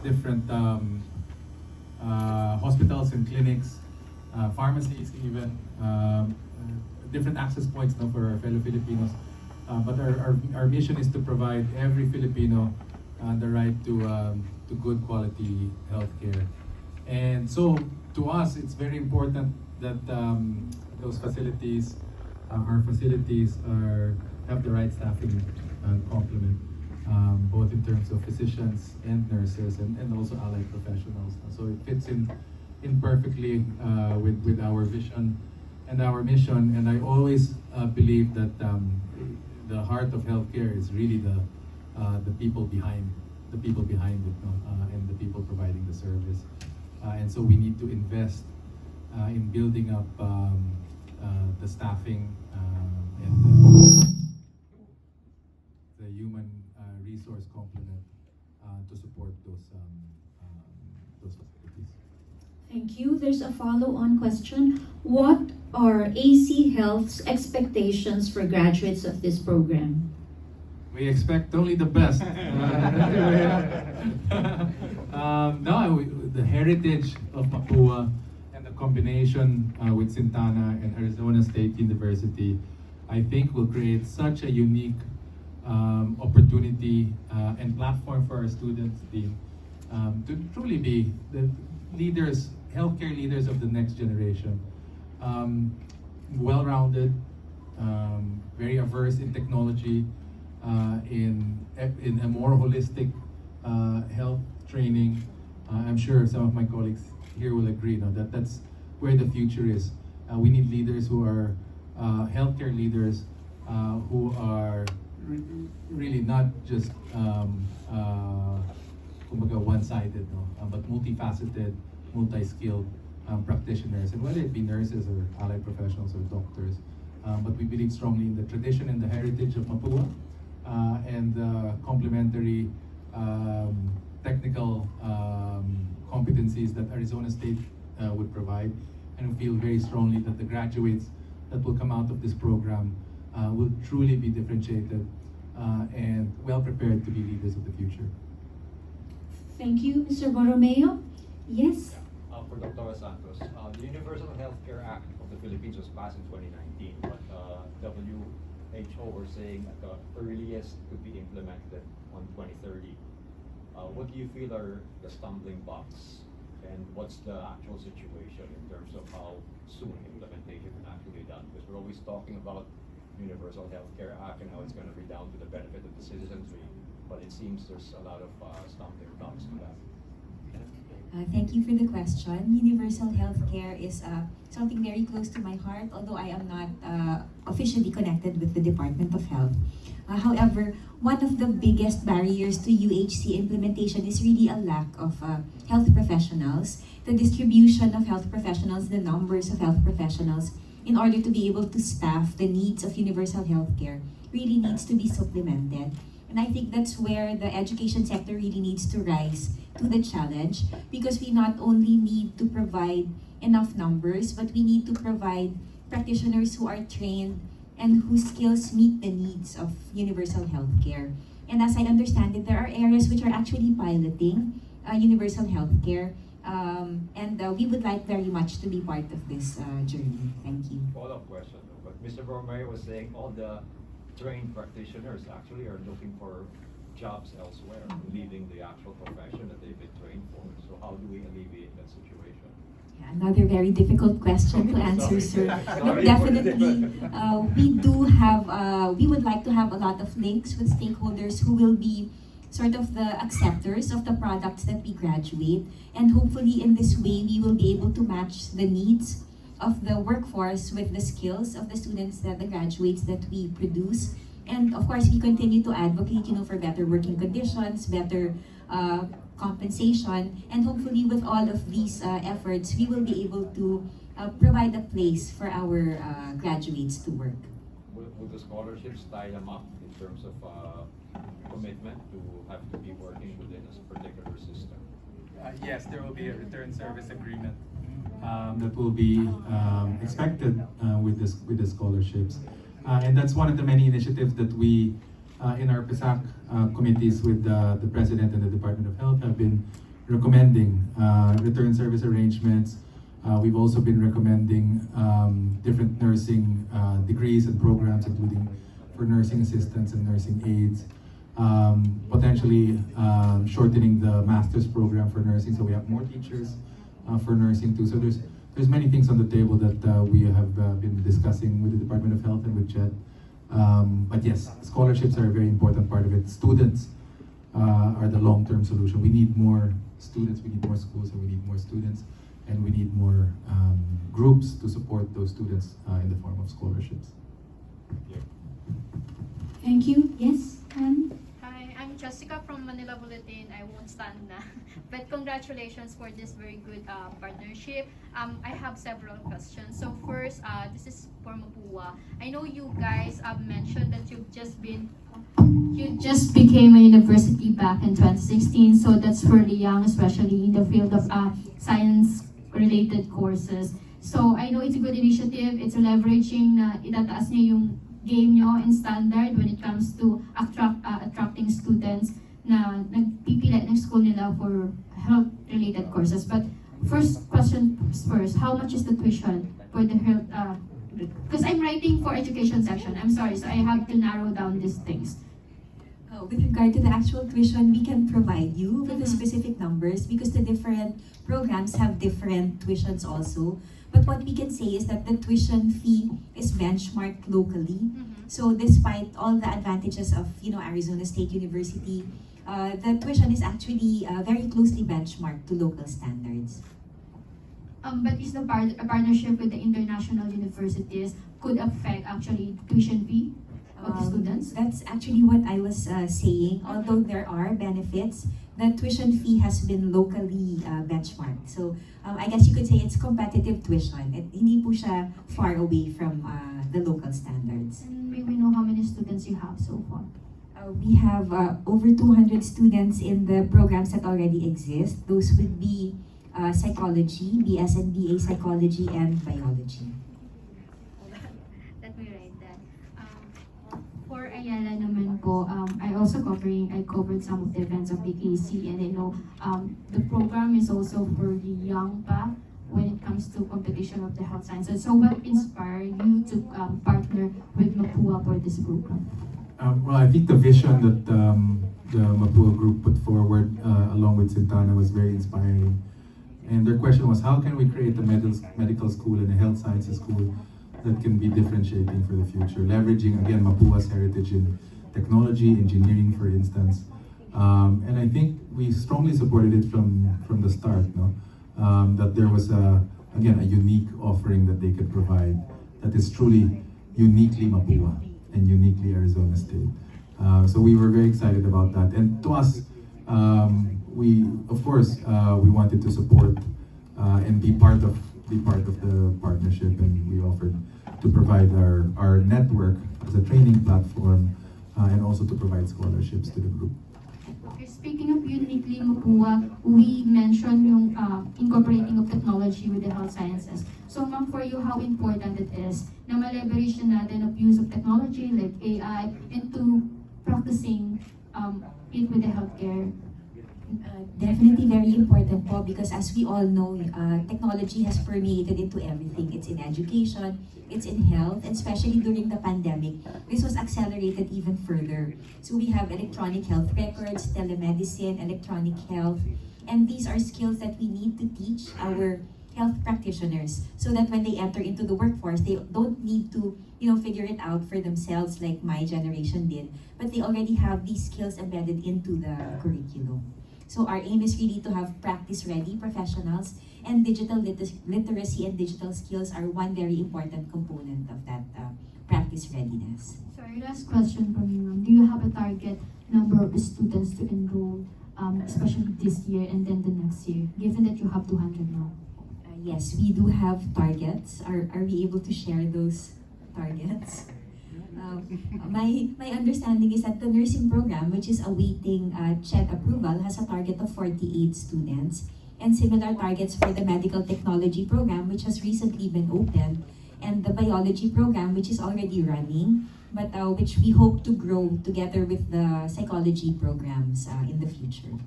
different hospitals and clinics, pharmacies even, different access points now for our fellow Filipinos. But our mission is to provide every Filipino the right to good quality healthcare. And so to us, it's very important that those facilities, our facilities have the right staffing complement, both in terms of physicians and nurses and also allied professionals. So it fits in perfectly with our vision and our mission. And I always believe that the heart of healthcare is really the people behind it, no? And the people providing the service. And so we need to invest in building up the staffing and the human resource complement to support those facilities. Thank you. There's a follow-on question. What are AC Health's expectations for graduates of this program? We expect only the best. The heritage of Mapua and the combination with Sintana and Arizona State University, I think will create such a unique opportunity and platform for our students to truly be the leaders, healthcare leaders of the next generation. Well-rounded, very averse in technology, in a more holistic health training. I'm sure some of my colleagues here will agree that that's where the future is. We need leaders who are healthcare leaders who are really not just one-sided, no? But multifaceted, multi-skilled practitioners, and whether it be nurses or allied professionals or doctors. But we believe strongly in the tradition and the heritage of Mapua and the complementary technical competencies that Arizona State would provide, and we feel very strongly that the graduates that will come out of this program will truly be differentiated and well prepared to be leaders of the future. Thank you, Mr. Borromeo. Yes? For Dr. Santos, the Universal Healthcare Act of the Philippines was passed in 2019, but WHO were saying at the earliest could be implemented on 2030. What do you feel are the stumbling blocks, and what's the actual situation in terms of how soon implementation can actually be done? Because we're always talking about Universal Healthcare Act and how it's going to be down to the benefit of the citizenry, but it seems there's a lot of stumbling blocks to that. Thank you for the question. Universal healthcare is something very close to my heart, although I am not officially connected with the Department of Health. However, one of the biggest barriers to UHC implementation is really a lack of health professionals, the distribution of health professionals, the numbers of health professionals, in order to be able to staff the needs of universal healthcare really needs to be supplemented. And I think that's where the education sector really needs to rise to the challenge, because we not only need to provide enough numbers, but we need to provide practitioners who are trained and whose skills meet the needs of universal healthcare. And as I understand it, there are areas which are actually piloting universal healthcare, and we would like very much to be part of this journey. Thank you. Follow-up question, but Mr. Borromeo was saying all the trained practitioners actually are looking for jobs elsewhere, leaving the actual profession that they've been trained for. So how do we alleviate that situation? Yeah, another very difficult question to answer, sir. Look, definitely, we would like to have a lot of links with stakeholders who will be sort of the acceptors of the products that we graduate. And hopefully in this way, we will be able to match the needs of the workforce with the skills of the students, the graduates that we produce. And of course, we continue to advocate, for better working conditions, better compensation, and hopefully with all of these efforts, we will be able to provide a place for our graduates to work. Will the scholarships tie them up in terms of commitment to have to be working within a particular system? Yes, there will be a return service agreement that will be expected with the scholarships. And that's one of the many initiatives that we, in our PSAC committees with the President and the Department of Health, have been recommending return service arrangements. We've also been recommending different nursing degrees and programs, including for nursing assistants and nursing aides. Potentially shortening the master's program for nursing, so we have more teachers for nursing too. So there's many things on the table that we have been discussing with the Department of Health and with JET. But yes, scholarships are a very important part of it. Students are the long-term solution. We need more students, we need more schools, and we need more students, and we need more groups to support those students in the form of scholarships. Thank you. Yes, Anne? Hi, I'm Jessica from Manila Bulletin. I won't stand na. But congratulations for this very good partnership. I have several questions. So first, this is for Mapua. I know you guys mentioned that you just became a university back in 2016. So that's fairly young, especially in the field of science-related courses. So I know it's a good initiative. It's leveraging na itataas niya yung game nyo and standard when it comes to attracting students na nagpipila ng school nila for health-related courses. But first question first, how much is the tuition for the health? Because I'm writing for education section. I'm sorry, so I have to narrow down these things. With regard to the actual tuition, we can provide you with the specific numbers because the different programs have different tuitions also. But what we can say is that the tuition fee is benchmarked locally. So despite all the advantages of Arizona State University, the tuition is actually very closely benchmarked to local standards. But is the a partnership with the international universities could affect actually tuition fee of the students? That's actually what I was saying. Although there are benefits, the tuition fee has been locally benchmarked. So I guess you could say it's competitive tuition. Hindi po siya far away from the local standards. And may we know how many students you have so far? We have over 200 students in the programs that already exist. Those would be psychology, BS and BA psychology, and biology. Let me write that. For Ayala naman po, I covered some of the events of the AC, and I know the program is also for the young pa when it comes to competition of the health sciences. So what inspired you to partner with Mapua for this program? Well, I think the vision that the Mapua group put forward along with Sintana was very inspiring. And their question was, how can we create a medical school and a health sciences school that can be differentiating for the future, leveraging, again, Mapua's heritage in technology, engineering, for instance. And I think we strongly supported it from the start, no? That there was, again, a unique offering that they could provide that is truly uniquely Mapua and uniquely Arizona State. So we were very excited about that. And to us, we wanted to support and be part of the partnership, and we offered to provide our network as a training platform and also to provide scholarships to the group. Okay, speaking of uniquely Mapua, we mentioned yung incorporating of technology with the health sciences. So ma'am, for you, how important it is na ma-leverage na natin of use of technology like AI into practicing it with the healthcare? Definitely very important po because as we all know, technology has permeated into everything. It's in education, it's in health, and especially during the pandemic, this was accelerated even further. So we have electronic health records, telemedicine, electronic health, and these are skills that we need to teach our health practitioners so that when they enter into the workforce, they don't need to figure it out for themselves like my generation did, but they already have these skills embedded into the curriculum. So our aim is really to have practice-ready professionals, and digital literacy and digital skills are one very important component of that practice readiness. Sorry, last question from you, ma'am. Do you have a target number of students to enroll, especially this year and then the next year, given that you have 200 now? Yes, we do have targets. Are we able to share those targets? My understanding is that the nursing program, which is awaiting CHET approval, has a target of 48 students, and similar targets for the medical technology program, which has recently been opened, and the biology program, which is already running, but which we hope to grow together with the psychology programs in the future.